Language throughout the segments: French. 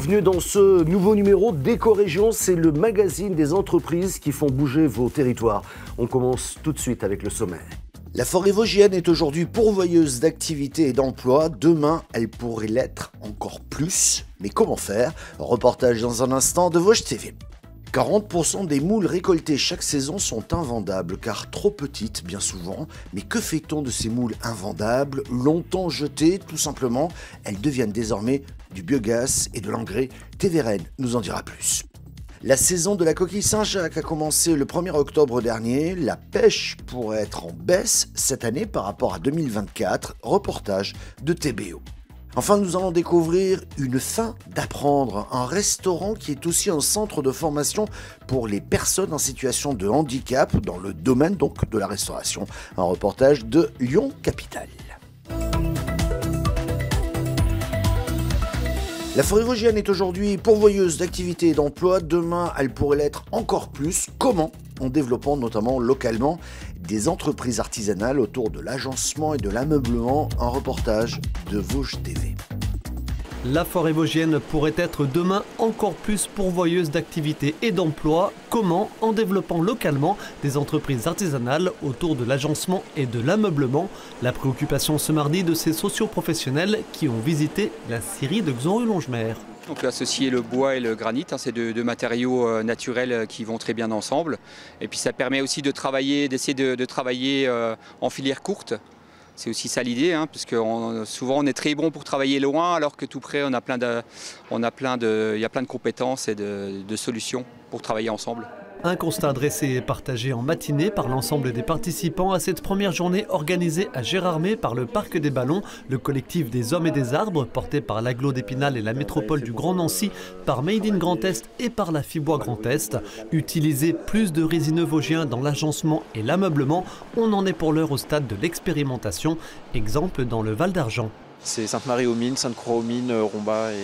Bienvenue dans ce nouveau numéro d'Éco-Région, c'est le magazine des entreprises qui font bouger vos territoires. On commence tout de suite avec le sommaire. La forêt vosgienne est aujourd'hui pourvoyeuse d'activités et d'emplois. Demain, elle pourrait l'être encore plus. Mais comment faire? Reportage dans un instant de Vosges TV. 40% des moules récoltées chaque saison sont invendables, car trop petites bien souvent. Mais que fait-on de ces moules invendables, longtemps jetées? Tout simplement, elles deviennent désormais du biogaz et de l'engrais. TVRN nous en dira plus. La saison de la coquille Saint-Jacques a commencé le 1er octobre dernier. La pêche pourrait être en baisse cette année par rapport à 2024. Reportage de TBO. Enfin, nous allons découvrir une faim d'apprendre, un restaurant qui est aussi un centre de formation pour les personnes en situation de handicap dans le domaine donc de la restauration. Un reportage de Lyon Capitale. La forêt vosgienne est aujourd'hui pourvoyeuse d'activités et d'emplois. Demain, elle pourrait l'être encore plus. Comment? En développant notamment localement des entreprises artisanales autour de l'agencement et de l'ameublement. Un reportage de Vosges TV. La forêt vosgienne pourrait être demain encore plus pourvoyeuse d'activités et d'emplois. Comment? En développant localement des entreprises artisanales autour de l'agencement et de l'ameublement. La préoccupation ce mardi de ces socioprofessionnels qui ont visité la scierie de Xanru-Longemer. On peut associer le bois et le granit, c'est deux matériaux naturels qui vont très bien ensemble. Et puis ça permet aussi de travailler, d'essayer de travailler en filière courte. C'est aussi ça l'idée, parce que souvent on est très bon pour travailler loin, alors que tout près il y a plein de compétences et de solutions pour travailler ensemble. Un constat dressé et partagé en matinée par l'ensemble des participants à cette première journée organisée à Gérardmer par le Parc des Ballons, le collectif des Hommes et des Arbres, porté par l'Agglo d'Épinal et la métropole du Grand Nancy, par Made in Grand Est et par la Fibois Grand Est. Utiliser plus de résineux vosgiens dans l'agencement et l'ameublement, on en est pour l'heure au stade de l'expérimentation. Exemple dans le Val d'Argent. C'est Sainte-Marie-aux-Mines, Sainte-Croix-aux-Mines, Rombat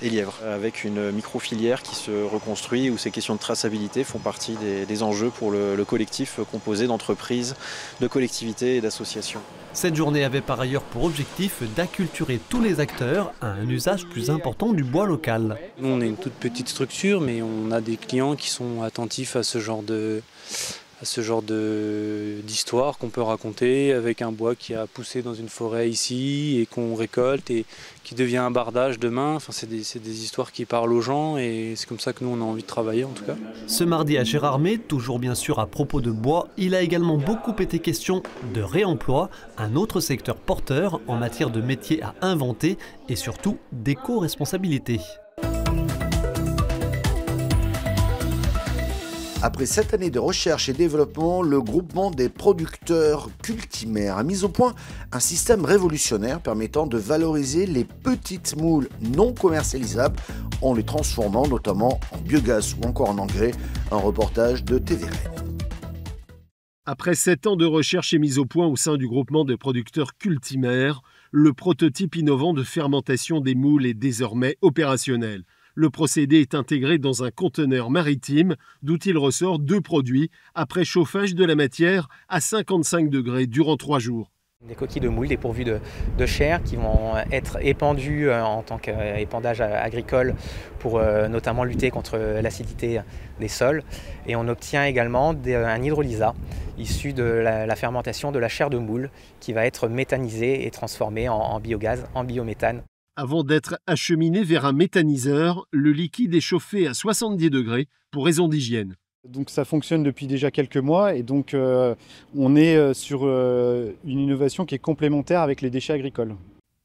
et Lièvre, avec une micro-filière qui se reconstruit où ces questions de traçabilité font partie des enjeux pour le collectif composé d'entreprises, de collectivités et d'associations. Cette journée avait par ailleurs pour objectif d'acculturer tous les acteurs à un usage plus important du bois local. Nous, on est une toute petite structure, mais on a des clients qui sont attentifs à ce genre d'histoire qu'on peut raconter avec un bois qui a poussé dans une forêt ici et qu'on récolte et qui devient un bardage demain. Enfin, c'est des histoires qui parlent aux gens et c'est comme ça que nous on a envie de travailler en tout cas. Ce mardi à Gérardmer, toujours bien sûr à propos de bois, il a également beaucoup été question de réemploi, un autre secteur porteur en matière de métiers à inventer et surtout d'éco-responsabilité. Après 7 années de recherche et développement, le groupement des producteurs Cultimer a mis au point un système révolutionnaire permettant de valoriser les petites moules non commercialisables en les transformant notamment en biogaz ou encore en engrais. Un reportage de TVRN. Après 7 ans de recherche et mise au point au sein du groupement de producteurs Cultimer, le prototype innovant de fermentation des moules est désormais opérationnel. Le procédé est intégré dans un conteneur maritime d'où il ressort 2 produits après chauffage de la matière à 55 degrés durant 3 jours. Des coquilles de moules dépourvues de chair qui vont être épandues en tant qu'épandage agricole pour notamment lutter contre l'acidité des sols. Et on obtient également un hydrolysat issu de la fermentation de la chair de moule qui va être méthanisée et transformée en biogaz, en biométhane. Avant d'être acheminé vers un méthaniseur, le liquide est chauffé à 70 degrés pour raison d'hygiène. Donc ça fonctionne depuis déjà quelques mois et donc on est sur une innovation qui est complémentaire avec les déchets agricoles.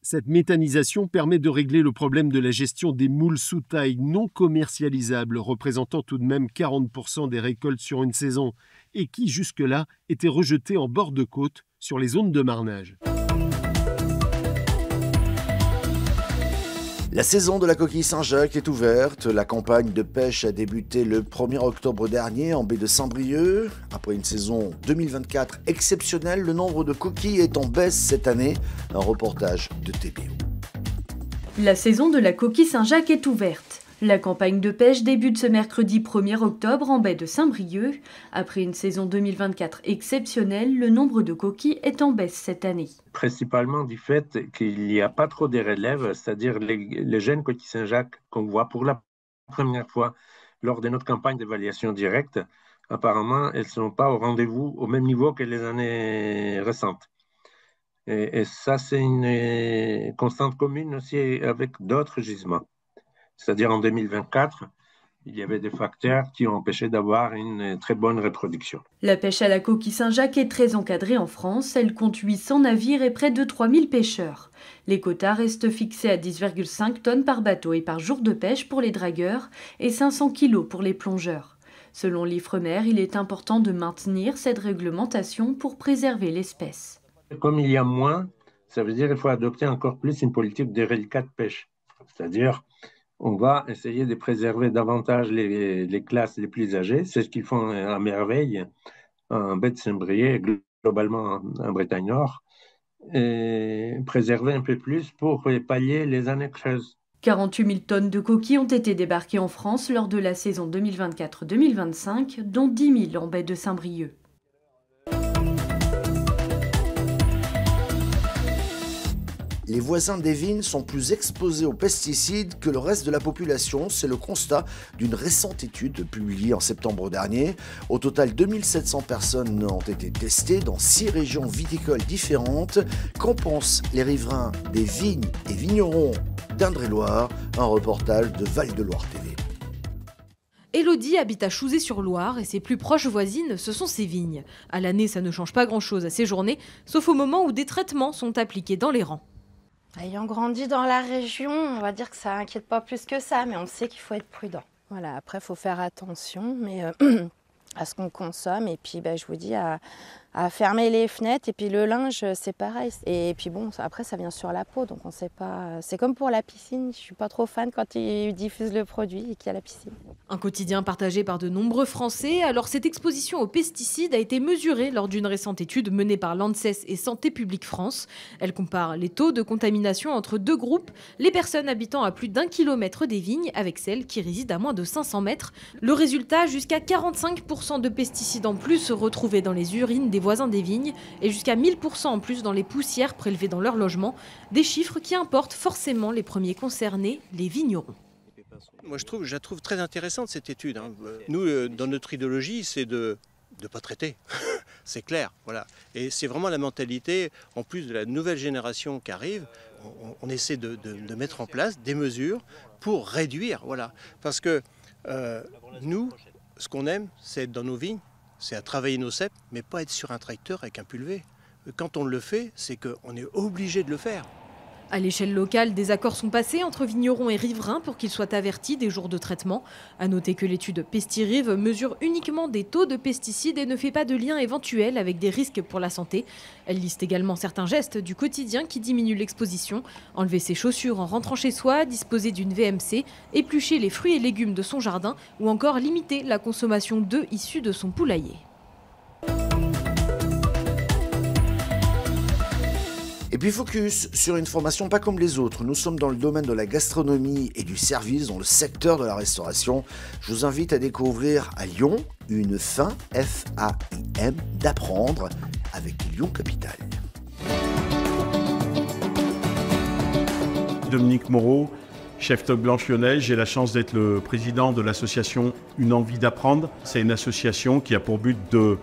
Cette méthanisation permet de régler le problème de la gestion des moules sous taille non commercialisables, représentant tout de même 40% des récoltes sur une saison et qui jusque-là étaient rejetées en bord de côte sur les zones de marnage. La saison de la coquille Saint-Jacques est ouverte. La campagne de pêche a débuté le 1er octobre dernier en baie de Saint-Brieuc. Après une saison 2024 exceptionnelle, le nombre de coquilles est en baisse cette année. Un reportage de TBO. La saison de la coquille Saint-Jacques est ouverte. La campagne de pêche débute ce mercredi 1er octobre en baie de Saint-Brieuc. Après une saison 2024 exceptionnelle, le nombre de coquilles est en baisse cette année. Principalement du fait qu'il n'y a pas trop de relèves, c'est-à-dire les jeunes coquilles Saint-Jacques qu'on voit pour la première fois lors de notre campagne d'évaluation directe, apparemment, elles ne sont pas au rendez-vous au même niveau que les années récentes. Et ça, c'est une constante commune aussi avec d'autres gisements. C'est-à-dire en 2024, il y avait des facteurs qui ont empêché d'avoir une très bonne reproduction. La pêche à la coquille Saint-Jacques est très encadrée en France. Elle compte 800 navires et près de 3000 pêcheurs. Les quotas restent fixés à 10,5 tonnes par bateau et par jour de pêche pour les dragueurs et 500 kilos pour les plongeurs. Selon l'Ifremer, il est important de maintenir cette réglementation pour préserver l'espèce. Comme il y a moins, ça veut dire qu'il faut adopter encore plus une politique de reliquat de pêche. C'est-à-dire, on va essayer de préserver davantage les classes les plus âgées. C'est ce qu'ils font à merveille en baie de Saint-Brieuc, globalement en Bretagne Nord, et préserver un peu plus pour pallier les années creuses. 48 000 tonnes de coquilles ont été débarquées en France lors de la saison 2024-2025, dont 10 000 en baie de Saint-Brieuc. Les voisins des vignes sont plus exposés aux pesticides que le reste de la population. C'est le constat d'une récente étude publiée en septembre dernier. Au total, 2700 personnes ont été testées dans 6 régions viticoles différentes. Qu'en pensent les riverains des vignes et vignerons d'Indre-et-Loire? Un reportage de Val-de-Loire TV. Élodie habite à Chouzé-sur-Loire et ses plus proches voisines, ce sont ses vignes. À l'année, ça ne change pas grand-chose à ses journées, sauf au moment où des traitements sont appliqués dans les rangs. Ayant grandi dans la région, on va dire que ça inquiète pas plus que ça, mais on sait qu'il faut être prudent. Voilà, après, il faut faire attention à ce qu'on consomme et puis je vous dis à fermer les fenêtres et puis le linge, c'est pareil. Et puis bon, après, ça vient sur la peau, donc on sait pas. C'est comme pour la piscine, je suis pas trop fan quand ils diffusent le produit et qu'il y a la piscine. Un quotidien partagé par de nombreux Français, alors cette exposition aux pesticides a été mesurée lors d'une récente étude menée par l'ANSES et Santé publique France. Elle compare les taux de contamination entre 2 groupes, les personnes habitant à plus d'1 kilomètre des vignes avec celles qui résident à moins de 500 mètres. Le résultat, jusqu'à 45% de pesticides en plus retrouvés dans les urines des voisins des vignes et jusqu'à 1000% en plus dans les poussières prélevées dans leur logement. Des chiffres qui importent forcément les premiers concernés, les vignerons. Moi je la trouve très intéressante cette étude. Nous, dans notre idéologie, c'est de ne pas traiter. C'est clair, voilà. Et c'est vraiment la mentalité, en plus de la nouvelle génération qui arrive, on essaie de mettre en place des mesures pour réduire, voilà. Parce que nous, ce qu'on aime, c'est être dans nos vignes, c'est à travailler nos cèpes, mais pas être sur un tracteur avec un pulvé. Quand on le fait, c'est qu'on est obligé de le faire. À l'échelle locale, des accords sont passés entre vignerons et riverains pour qu'ils soient avertis des jours de traitement. À noter que l'étude Pestirive mesure uniquement des taux de pesticides et ne fait pas de lien éventuel avec des risques pour la santé. Elle liste également certains gestes du quotidien qui diminuent l'exposition. Enlever ses chaussures en rentrant chez soi, disposer d'une VMC, éplucher les fruits et légumes de son jardin ou encore limiter la consommation d'œufs issus de son poulailler. Et puis focus sur une formation pas comme les autres. Nous sommes dans le domaine de la gastronomie et du service, dans le secteur de la restauration. Je vous invite à découvrir à Lyon une fin, F-A-I-M, d'apprendre avec Lyon Capital. Dominique Moreau, chef Toque Blanche lyonnaise. J'ai la chance d'être le président de l'association Une envie d'apprendre. C'est une association qui a pour but de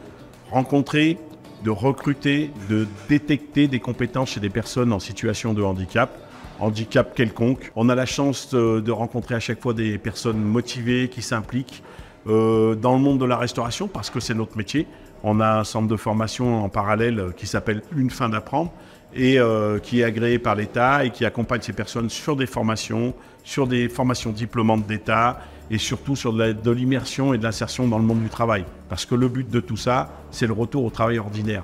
rencontrer, de recruter, de détecter des compétences chez des personnes en situation de handicap quelconque. On a la chance de rencontrer à chaque fois des personnes motivées qui s'impliquent dans le monde de la restauration parce que c'est notre métier. On a un centre de formation en parallèle qui s'appelle Une fin d'apprendre et qui est agréé par l'État et qui accompagne ces personnes sur des formations diplômantes d'État et surtout sur de l'immersion et de l'insertion dans le monde du travail. Parce que le but de tout ça, c'est le retour au travail ordinaire.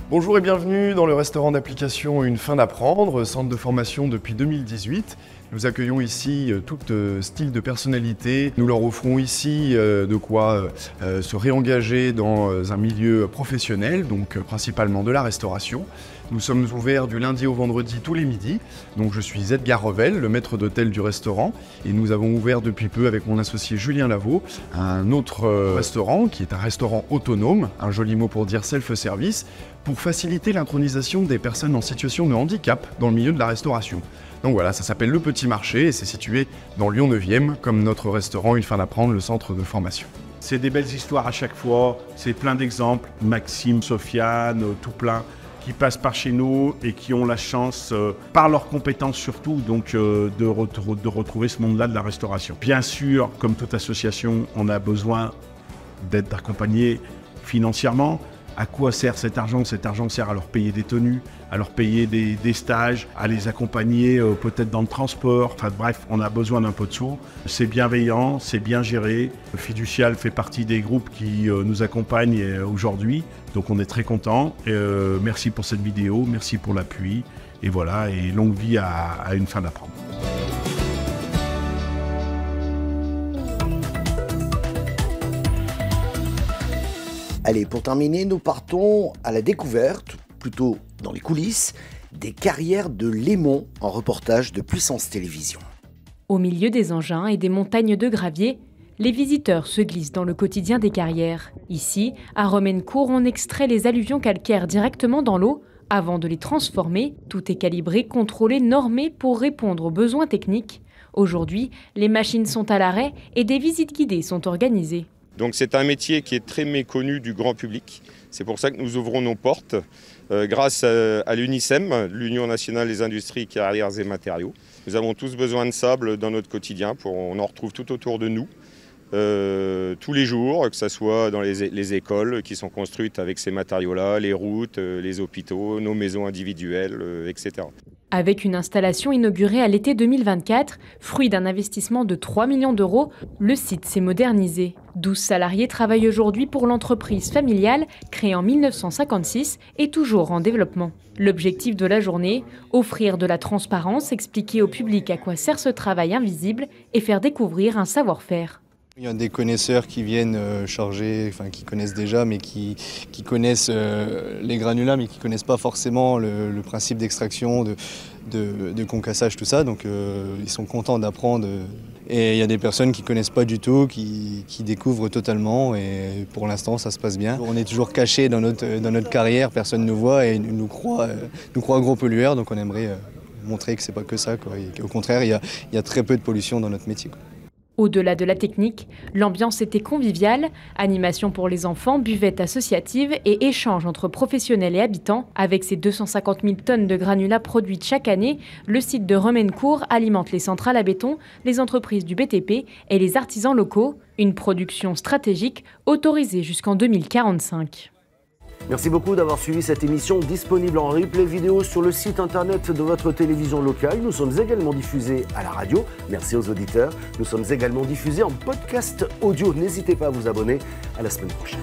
Bonjour et bienvenue dans le restaurant d'application Une fin d'apprendre, centre de formation depuis 2018. Nous accueillons ici tout style de personnalité. Nous leur offrons ici de quoi se réengager dans un milieu professionnel, donc principalement de la restauration. Nous sommes ouverts du lundi au vendredi tous les midis. Donc je suis Edgar Revel, le maître d'hôtel du restaurant. Et nous avons ouvert depuis peu avec mon associé Julien Lavaux un autre restaurant qui est un restaurant autonome, un joli mot pour dire self-service, pour faciliter l'intronisation des personnes en situation de handicap dans le milieu de la restauration. Donc voilà, ça s'appelle Le Petit Marché et c'est situé dans Lyon 9e, comme notre restaurant Une fin d'apprendre, le centre de formation. C'est des belles histoires à chaque fois, c'est plein d'exemples. Maxime, Sofiane, tout plein, qui passent par chez nous et qui ont la chance, par leurs compétences surtout, donc de retrouver ce monde-là de la restauration. Bien sûr, comme toute association, on a besoin d'être accompagné financièrement. À quoi sert cet argent? Cet argent sert à leur payer des tenues, à leur payer des stages, à les accompagner peut-être dans le transport. Enfin bref, on a besoin d'un peu de sous. C'est bienveillant, c'est bien géré. Fiducial fait partie des groupes qui nous accompagnent aujourd'hui. Donc on est très contents. Merci pour cette vidéo, merci pour l'appui. Et voilà, et longue vie à Une fin d'apprendre. Allez, pour terminer, nous partons à la découverte, plutôt dans les coulisses, des carrières de Lémont en reportage de Puissance Télévisions. Au milieu des engins et des montagnes de gravier, les visiteurs se glissent dans le quotidien des carrières. Ici, à Romaincourt, on extrait les alluvions calcaires directement dans l'eau. Avant de les transformer, tout est calibré, contrôlé, normé pour répondre aux besoins techniques. Aujourd'hui, les machines sont à l'arrêt et des visites guidées sont organisées. Donc c'est un métier qui est très méconnu du grand public. C'est pour ça que nous ouvrons nos portes grâce à l'UNICEM, l'Union nationale des industries carrières et matériaux. Nous avons tous besoin de sable dans notre quotidien, on en retrouve tout autour de nous. Tous les jours, que ce soit dans les écoles qui sont construites avec ces matériaux-là, les routes, les hôpitaux, nos maisons individuelles, etc. Avec une installation inaugurée à l'été 2024, fruit d'un investissement de 3 millions d'euros, le site s'est modernisé. 12 salariés travaillent aujourd'hui pour l'entreprise familiale, créée en 1956 et toujours en développement. L'objectif de la journée, offrir de la transparence, expliquer au public à quoi sert ce travail invisible et faire découvrir un savoir-faire. Il y a des connaisseurs qui viennent charger, qui connaissent déjà, mais qui connaissent les granulats, mais qui ne connaissent pas forcément le principe d'extraction, de concassage, tout ça. Donc ils sont contents d'apprendre. Et il y a des personnes qui ne connaissent pas du tout, qui découvrent totalement. Et pour l'instant, ça se passe bien. On est toujours cachés dans notre carrière, personne ne nous voit et nous croit gros pollueurs. Donc on aimerait montrer que ce n'est pas que ça, quoi. Et qu'au contraire, il y a très peu de pollution dans notre métier, quoi. Au-delà de la technique, l'ambiance était conviviale, animation pour les enfants, buvette associative et échange entre professionnels et habitants. Avec ses 250 000 tonnes de granulats produites chaque année, le site de Romaincourt alimente les centrales à béton, les entreprises du BTP et les artisans locaux. Une production stratégique autorisée jusqu'en 2045. Merci beaucoup d'avoir suivi cette émission disponible en replay vidéo sur le site internet de votre télévision locale. Nous sommes également diffusés à la radio. Merci aux auditeurs. Nous sommes également diffusés en podcast audio. N'hésitez pas à vous abonner. À la semaine prochaine.